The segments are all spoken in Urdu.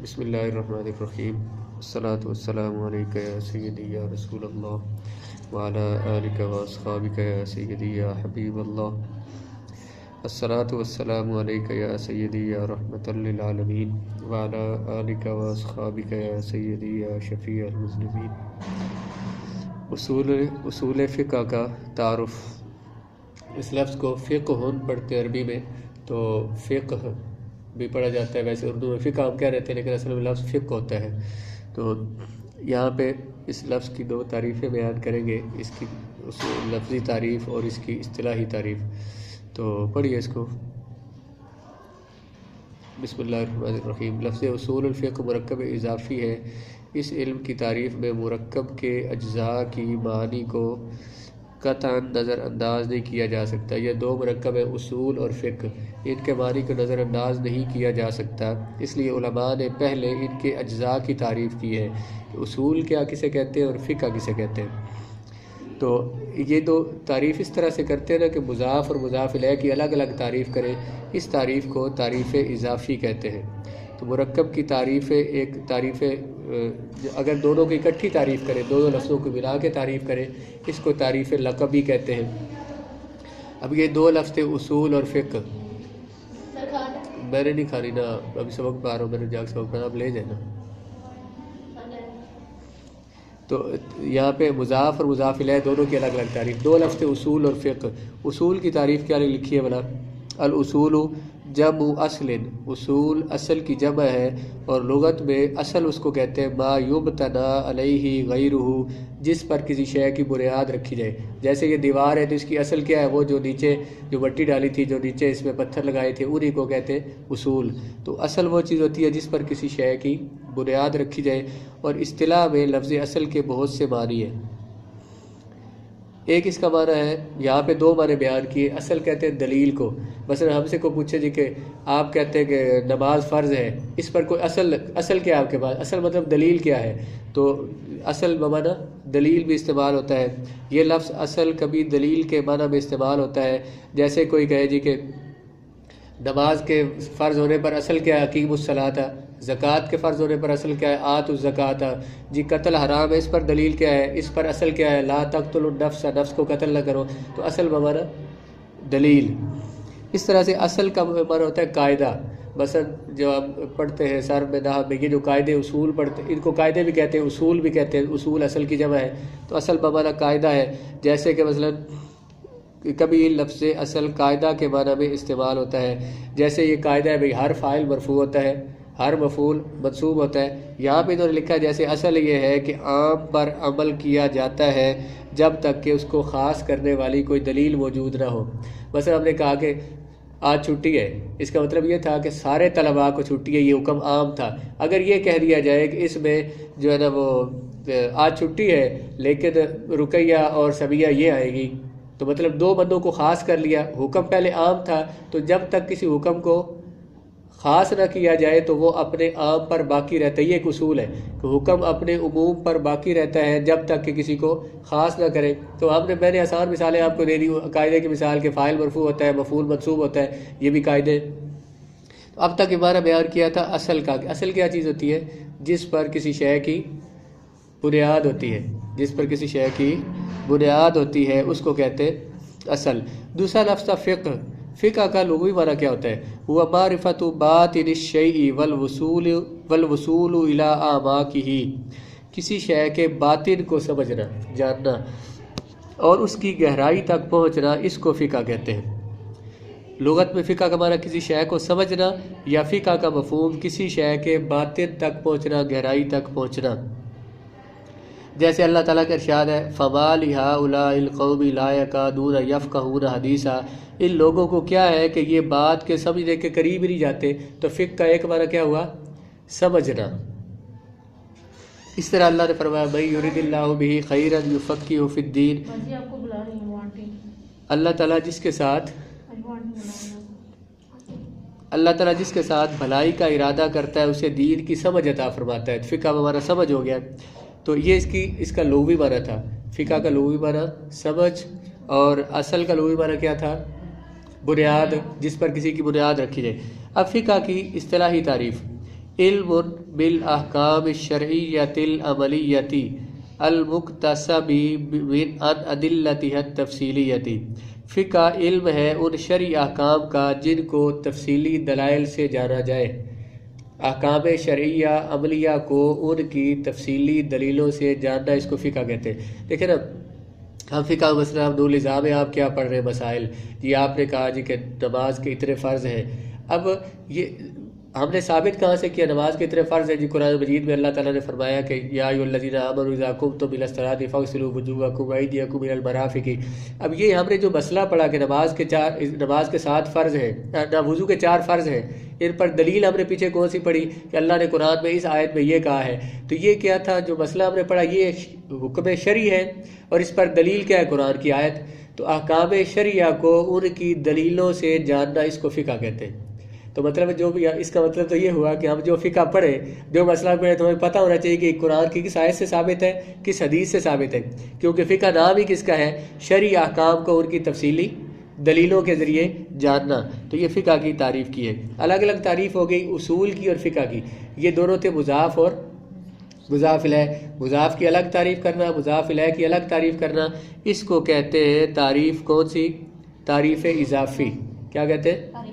بسم اللہ الرحمن الرحیم الصلاۃ والسلام علیک یا سیدی یا رسول اللہ وعلی آلک و اصحابک یا سیدی یا حبیب اللہ الصلاۃ والسلام علیک یا سیدی یا رحمۃ للعالمین وعلی آلک و اصحابک یا سیدی یا شفیع المذنبین۔ اصول فقہ کا تعارف۔ اس لفظ کو فقہ پڑھتے عربی میں تو فقہ بھی پڑھا جاتا ہے، ویسے اردو میں فقہ ہم کہہ رہے تھے لیکن اصل میں لفظ فقہ ہوتا ہے۔ تو یہاں پہ اس لفظ کی دو تعریفیں بیان کریں گے، اس کی لفظی تعریف اور اس کی اصطلاحی تعریف۔ تو پڑھیے اس کو۔ بسم اللہ الرحمن الرحیم۔ لفظ اصول الفقہ مرکب اضافی ہے۔ اس علم کی تعریف میں مرکب کے اجزاء کی معانی کو قطعاً نظر انداز نہیں کیا جا سکتا۔ یہ دو مرکب ہیں، اصول اور فقہ، ان کے معنی کو نظر انداز نہیں کیا جا سکتا، اس لیے علماء نے پہلے ان کے اجزاء کی تعریف کی ہے، اصول کیا کسے کہتے ہیں اور فقہ کسے کہتے ہیں۔ تو یہ دو تعریف اس طرح سے کرتے ہیں نا کہ مضاف اور مضاف الیہ کی الگ الگ تعریف کریں، اس تعریف کو تعریف اضافی کہتے ہیں۔ تو مرکب کی تعریف ایک تعریف اگر دونوں کی اکٹھی تعریف کریں، دونوں لفظوں کو ملا کے تعریف کریں، اس کو تعریف لقبی کہتے ہیں۔ اب یہ دو لفظ اصول اور فقہ، میں نے نہیں کھانی نا، ابھی سبق پڑھا رہا ہوں، میں نے جا کے سبق پڑھا، اب لے جائیں نا۔ تو یہاں پہ مضاف اور مضاف الیہ دونوں کی الگ الگ تعریف، دو لفظ اصول اور فقہ۔ اصول کی تعریف کیا لکھی ہے بلا؟ الاصول جمع اصل، اصول اصل کی جمع ہے، اور لغت میں اصل اس کو کہتے ہیں ما یبتنا علیہ غیرہ، جس پر کسی شے کی بنیاد رکھی جائے۔ جیسے یہ دیوار ہے تو اس کی اصل کیا ہے؟ وہ جو نیچے جو مٹی ڈالی تھی، جو نیچے اس میں پتھر لگائے تھے، انہی کو کہتے ہیں اصول۔ تو اصل وہ چیز ہوتی ہے جس پر کسی شے کی بنیاد رکھی جائے، اور اصطلاح میں لفظ اصل کے بہت سے معنی ہیں۔ ایک اس کا معنی ہے، یہاں پہ دو معنی بیان کیے۔ اصل کہتے ہیں دلیل کو، مثلا ہم سے کوئی پوچھے جی کہ آپ کہتے ہیں کہ نماز فرض ہے، اس پر کوئی اصل کیا ہے آپ کے پاس؟ اصل مطلب دلیل کیا ہے؟ تو اصل بمعنی دلیل بھی استعمال ہوتا ہے۔ یہ لفظ اصل کبھی دلیل کے معنی میں استعمال ہوتا ہے، جیسے کوئی کہے جی کہ نماز کے فرض ہونے پر اصل کیا ہے؟ اقیم الصلاۃ۔ زکوٰۃ کے فرض ہونے پر اصل کیا ہے؟ آتوا الزکوٰۃ۔ جی قتل حرام ہے، اس پر دلیل کیا ہے؟ اس پر اصل کیا ہے؟ لا تقتلوا النفس، نفس کو قتل نہ کرو۔ تو اصل بمعنی دلیل۔ اس طرح سے اصل کا معنی ہوتا ہے قاعدہ۔ مثلا جو آپ پڑھتے ہیں سر میں نحو میں، یہ جو قاعدے اصول پڑھتے ہیں، ان کو قاعدے بھی کہتے ہیں، اصول بھی کہتے ہیں۔ اصول اصل کی جمع ہے، تو اصل بمعنی قاعدہ ہے۔ جیسے کہ مثلا کبھی لفظ اصل قاعدہ کے معنی میں استعمال ہوتا ہے، جیسے یہ قاعدہ ہے بھئی ہر فاعل مرفوع ہوتا ہے، ہر مفعول منصوب ہوتا ہے۔ یہاں پہ انہوں نے لکھا ہے جیسے اصل یہ ہے کہ عام پر عمل کیا جاتا ہے جب تک کہ اس کو خاص کرنے والی کوئی دلیل موجود نہ ہو۔ مثلا ہم نے کہا کہ آج چھٹی ہے، اس کا مطلب یہ تھا کہ سارے طلباء کو چھٹی ہے، یہ حکم عام تھا۔ اگر یہ کہہ دیا جائے کہ اس میں جو ہے نا وہ آج چھٹی ہے لیکن رقیہ اور سمیہ یہ آئے گی، تو مطلب دو بندوں کو خاص کر لیا، حکم پہلے عام تھا، تو جب تک کسی حکم کو خاص نہ کیا جائے تو وہ اپنے عام پر باقی رہتا ہے۔ یہ ایک اصول ہے کہ حکم اپنے عموم پر باقی رہتا ہے جب تک کہ کسی کو خاص نہ کرے۔ تو میں نے آسان مثالیں آپ کو دے دی، قاعدے کی مثال کہ فاعل مرفوع ہوتا ہے، مفعول منصوب ہوتا ہے، یہ بھی قاعدے۔ تو اب تک ہمارا بیان کیا تھا اصل کا۔ اصل کیا چیز ہوتی ہے؟ جس پر کسی شے کی بنیاد ہوتی ہے، جس پر کسی شے کی بنیاد ہوتی ہے اس کو کہتے ہیں اصل۔ دوسرا لفظ تھا فقہ۔ فقہ کا لغوی معنی کیا ہوتا ہے؟ وہ معرفت باطن الشیء والوصول الی اعماقہ، کسی شے کے باطن کو سمجھنا، جاننا اور اس کی گہرائی تک پہنچنا، اس کو فقہ کہتے ہیں۔ لغت میں فقہ کا معنی کسی شے کو سمجھنا، یا فقہ کا مفہوم کسی شے کے باطن تک پہنچنا، گہرائی تک پہنچنا۔ جیسے اللہ تعالیٰ کا ارشاد ہے فَمَا لِهَٰؤُلَاءِ الْقَوْمِ لَا يَكَادُونَ يَفْقَهُونَ حَدِيثًا، ان لوگوں کو کیا ہے کہ یہ بات کے سمجھنے کے قریب ہی نہیں جاتے۔ تو فقہ کا ایک معنی کیا ہوا؟ سمجھنا۔ اس طرح اللہ نے فرمایا مَن يُرِدِ اللَّهُ بِهِ خَيْرًا يُفَقِّهْهُ فِي الدِّينِ، اللہ تعالیٰ جس کے ساتھ بھلائی کا ارادہ کرتا ہے اسے دین کی سمجھ عطا فرماتا ہے۔ فقہ ہمارا سمجھ ہو گیا۔ تو یہ اس کا لغوی معنی تھا۔ فقہ کا لغوی معنی سمجھ، اور اصل کا لغوی معنی کیا تھا؟ بنیاد، جس پر کسی کی بنیاد رکھی جائے۔ اب فقہ کی اصطلاحی تعریف، علم بالاحکام الشرعیۃ العملیۃ المکتسب من ادلتها التفصیلیۃ، فقہ علم ہے ان شرعی احکام کا جن کو تفصیلی دلائل سے جانا جائے، احکام شرعیہ عملیہ کو ان کی تفصیلی دلیلوں سے جاننا، اس کو فقہ کہتے ہیں۔ دیکھیں نا، ہم فقہ مثلا نور الزام میں آپ کیا پڑھ رہے ہیں مسائل، یہ آپ نے کہا جی کہ نماز کے اتنے فرض ہیں، اب یہ ہم نے ثابت کہاں سے کیا نماز کے اتنے فرض ہیں؟ جی قرآن مجید میں اللہ تعالیٰ نے فرمایا کہ یا ایھا الذین آمنوا اذا قمتم الی الصلاۃ فاغسلوا وجوہکم وایدیکم الی المرافق۔ اب یہ ہم نے جو مسئلہ پڑھا کہ نماز کے 7 فرض ہیں، وضو کے 4 فرض ہیں، ان پر دلیل ہم نے پیچھے کون سی پڑھی کہ اللہ نے قرآن میں اس آیت میں یہ کہا ہے، تو یہ کیا تھا جو مسئلہ ہم نے پڑھا، یہ حکم شرعی ہے اور اس پر دلیل کیا ہے؟ قرآن کی آیت۔ تو احکام شرعیہ کو ان کی دلیلوں سے جاننا، اس کو فقہ کہتے ہیں۔ تو مطلب جو بھی اس کا مطلب تو یہ ہوا کہ ہم جو فقہ پڑھے، جو مسئلہ پڑھے، تو ہمیں پتہ ہونا چاہیے کہ قرآن کی کس آیت سے ثابت ہے، کس حدیث سے ثابت ہے، کیونکہ فقہ نام ہی کس کا ہے؟ شرعی احکام کو ان کی تفصیلی دلیلوں کے ذریعے جاننا۔ تو یہ فقہ کی تعریف کی ہے۔ الگ الگ تعریف ہو گئی اصول کی اور فقہ کی، یہ دونوں تھے مضاف اور مضاف الیہ۔ مضاف کی الگ تعریف کرنا، مضاف الیہ کی الگ تعریف کرنا، اس کو کہتے ہیں تعریف کون سی؟ تعریف اضافی۔ کیا کہتے ہیں؟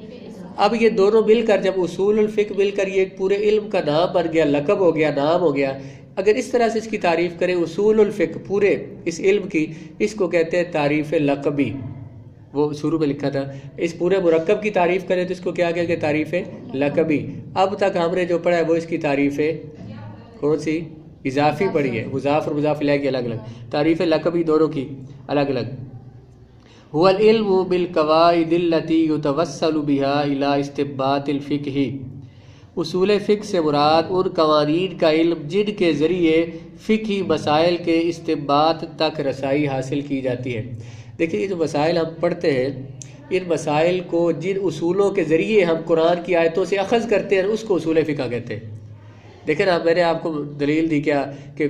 اب یہ دونوں مل کر، جب اصول الفقہ مل کر یہ پورے علم کا نام بن گیا، لقب ہو گیا، نام ہو گیا، اگر اس طرح سے اس کی تعریف کریں اصول الفقہ پورے اس علم کی، اس کو کہتے ہیں تعریف لقبی۔ وہ شروع میں لکھا تھا، اس پورے مرکب کی تعریف کریں تو اس کو کیا کہتے ہیں؟ تعریف لقبی۔ اب تک ہم نے جو پڑھا ہے وہ اس کی تعریف کون سی؟ اضافی پڑھی ہے، مضاف اور مضاف الیہ کی الگ الگ، تعریف لقبی دونوں کی الگ الگ۔ هو العلم بالقواعد التي يتوسل بها الى استنباط الفقہ، اصول فقہ سے مراد ان قوانین کا علم جن کے ذریعے فقہی مسائل کے استنباط تک رسائی حاصل کی جاتی ہے۔ دیکھیں، یہ جو مسائل ہم پڑھتے ہیں، ان مسائل کو جن اصولوں کے ذریعے ہم قرآن کی آیتوں سے اخذ کرتے ہیں، اس کو اصول فقہ کہتے ہیں۔ دیکھیں نا، میں نے آپ کو دلیل دی کیا کہ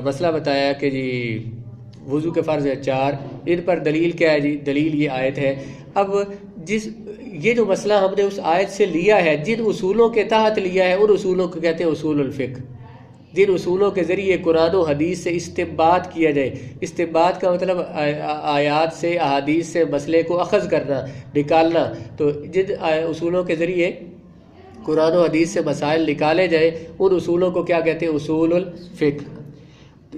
مسئلہ بتایا کہ جی وضو کے فرض ہے 4، ان پر دلیل کیا ہے؟ جی دلیل یہ آیت ہے۔ اب یہ جو مسئلہ ہم نے اس آیت سے لیا ہے، جن اصولوں کے تحت لیا ہے، ان اصولوں کو کہتے ہیں اصول الفقہ۔ جن اصولوں کے ذریعے قرآن و حدیث سے استنباط کیا جائے، استنباط کا مطلب آیات سے، احادیث سے مسئلے کو اخذ کرنا، نکالنا، تو جن اصولوں کے ذریعے قرآن و حدیث سے مسائل نکالے جائے، ان اصولوں کو کیا کہتے ہیں؟ اصول الفقہ۔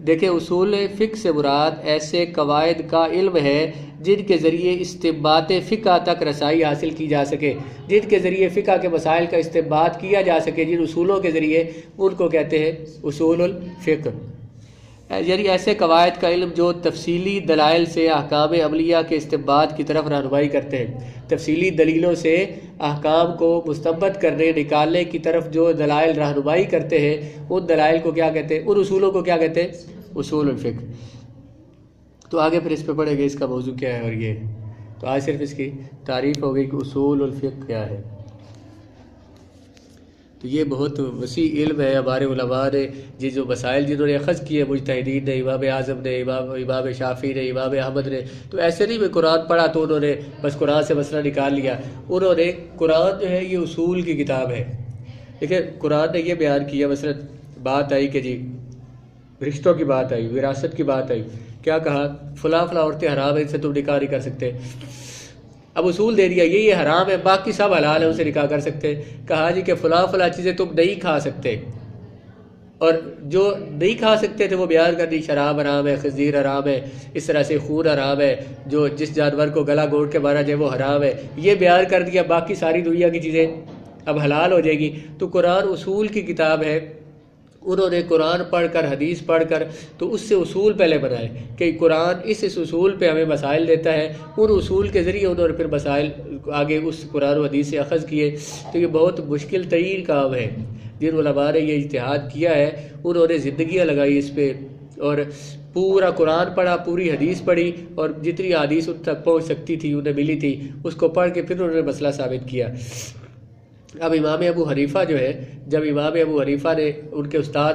دیکھیں، اصول فقہ سے مراد ایسے قواعد کا علم ہے جن کے ذریعے استنباط فقہ تک رسائی حاصل کی جا سکے، جن کے ذریعے فقہ کے مسائل کا استنباط کیا جا سکے، جن اصولوں کے ذریعے، ان کو کہتے ہیں اصول الفقہ۔ یعنی ایسے قواعد کا علم جو تفصیلی دلائل سے احکام عملیہ کے استنباط کی طرف رہنمائی کرتے ہیں، تفصیلی دلیلوں سے احکام کو مستنبط کرنے، نکالنے کی طرف جو دلائل رہنمائی کرتے ہیں، ان دلائل کو کیا کہتے ہیں؟ ان اصولوں کو کیا کہتے ہیں؟ اصول الفقہ۔ تو آگے پھر اس پہ پڑھیں گے اس کا موضوع کیا ہے، اور یہ تو آج صرف اس کی تعریف ہو گئی کہ اصول الفقہ کیا ہے۔ تو یہ بہت وسیع علم ہے، ہمارے علماء نے یہ جو مسائل جنہوں نے اخذ کیے، مجتہدین نے، امام اعظم نے، امام شافعی نے، امام احمد نے، تو ایسے نہیں میں قرآن پڑھا تو انہوں نے بس قرآن سے مسئلہ نکال لیا، انہوں نے قرآن جو ہے یہ اصول کی کتاب ہے۔ دیکھیں، قرآن نے یہ بیان کیا، مثلا بات آئی کہ جی رشتوں کی بات آئی، وراثت کی بات آئی، کیا کہا؟ فلاں فلاں عورتیں حرام ہیں، ان سے تم نکاح نہیں کر سکتے۔ اب اصول دے دیا یہ حرام ہے، باقی سب حلال ہے، ان سے نکاح کر سکتے۔ کہا جی کہ فلاں فلاں چیزیں تم نہیں کھا سکتے، اور جو نہیں کھا سکتے تھے وہ بیان کر دی، شراب حرام ہے، خنزیر حرام ہے، اس طرح سے خون حرام ہے، جو جس جانور کو گلا گھونٹ کے مارا جائے وہ حرام ہے، یہ بیان کر دیا، باقی ساری دنیا کی چیزیں اب حلال ہو جائے گی۔ تو قرآن اصول کی کتاب ہے، انہوں نے قرآن پڑھ کر، حدیث پڑھ کر، تو اس سے اصول پہلے بنائے کہ قرآن اس اصول پہ ہمیں مسائل دیتا ہے، ان اصول کے ذریعے انہوں نے پھر مسائل آگے اس قرآن و حدیث سے اخذ کیے۔ تو یہ بہت مشکل ترین کام ہے، جن علماء نے یہ اجتہاد کیا ہے انہوں نے زندگیاں لگائی اس پہ، اور پورا قرآن پڑھا، پوری حدیث پڑھی، اور جتنی حدیث ان تک پہنچ سکتی تھی، انہیں ملی تھی، اس کو پڑھ کے پھر انہوں نے مسئلہ ثابت کیا۔ اب امام ابو حنیفہ جو ہے، جب امام ابو حنیفہ نے ان کے استاد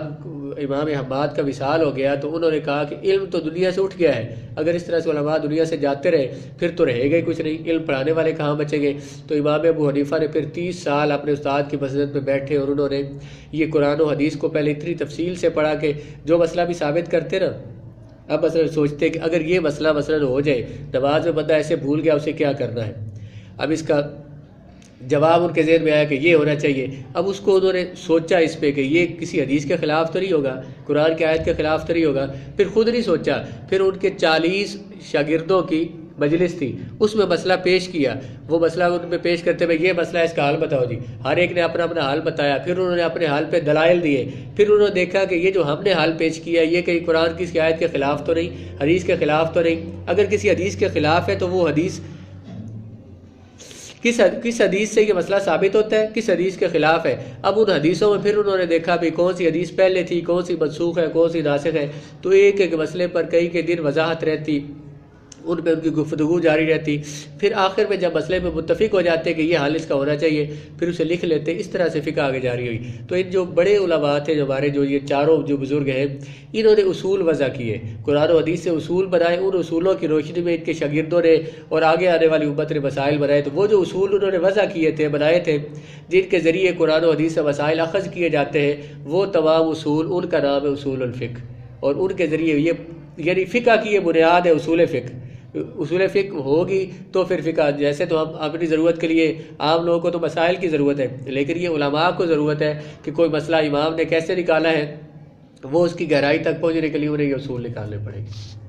امام حماد کا وصال ہو گیا تو انہوں نے کہا کہ علم تو دنیا سے اٹھ گیا ہے، اگر اس طرح سے علماء دنیا سے جاتے رہے پھر تو رہے گا ہی کچھ نہیں، علم پڑھانے والے کہاں بچیں گے۔ تو امام ابو حنیفہ نے پھر 30 سال اپنے استاد کی مسجد میں بیٹھے اور انہوں نے یہ قرآن و حدیث کو پہلے اتنی تفصیل سے پڑھا کہ جو مسئلہ بھی ثابت کرتے نا، اب مثلا سوچتے کہ اگر یہ مسئلہ مثلا ہو جائے، نماز میں بندہ ایسے بھول گیا، اسے کیا کرنا ہے، اب اس کا جواب ان کے ذہن میں آیا کہ یہ ہونا چاہیے۔ اب اس کو انہوں نے سوچا اس پہ کہ یہ کسی حدیث کے خلاف تو نہیں ہوگا، قرآن کی آیت کے خلاف تو نہیں ہوگا، پھر خود نہیں سوچا، پھر ان کے 40 شاگردوں کی مجلس تھی، اس میں مسئلہ پیش کیا، وہ مسئلہ ان میں پیش کرتے ہوئے یہ مسئلہ اس کا حل بتاؤ جی، ہر ایک نے اپنا اپنا حل بتایا، پھر انہوں نے اپنے حل پہ دلائل دیے، پھر انہوں نے دیکھا کہ یہ جو ہم نے حل پیش کیا یہ کہیں قرآن کی آیت کے خلاف تو نہیں، حدیث کے خلاف تو نہیں، اگر کسی حدیث کے خلاف ہے تو وہ حدیث کس حدیث سے یہ مسئلہ ثابت ہوتا ہے، کس حدیث کے خلاف ہے۔ اب ان حدیثوں میں پھر انہوں نے دیکھا بھی کون سی حدیث پہلے تھی، کون سی منسوخ ہے، کون سی ناسخ ہے، تو ایک ایک مسئلے پر کئی دن وضاحت رہتی، ان پہ ان کی گفتگو جاری رہتی، پھر آخر میں جب مسئلے میں متفق ہو جاتے کہ یہ حل اس کا ہونا چاہیے، پھر اسے لکھ لیتے، اس طرح سے فقہ آگے جاری ہوئی۔ تو ان جو بڑے علماء تھے جو ہمارے جو یہ چاروں جو بزرگ ہیں، انہوں نے اصول وضع کیے، قرآن و حدیث سے اصول بنائے، ان اصولوں کی روشنی میں ان کے شاگردوں نے اور آگے آنے والی امت نے مسائل بنائے۔ تو وہ جو اصول انہوں نے وضع کیے تھے، بنائے تھے، جن کے ذریعے قرآن و حدیث سے مسائل اخذ کیے جاتے ہیں، وہ تمام اصول ان کا نام ہے اصول الفقہ، اور ان کے ذریعے یہ یعنی فقہ کی یہ بنیاد ہے اصول فقہ۔ اصول فقہ ہوگی تو پھر فقہ، جیسے تو ہم اپنی ضرورت کے لیے عام لوگوں کو تو مسائل کی ضرورت ہے، لیکن یہ علماء کو ضرورت ہے کہ کوئی مسئلہ امام نے کیسے نکالا ہے، وہ اس کی گہرائی تک پہنچنے کے لیے انہیں یہ اصول نکالنے پڑیں گے۔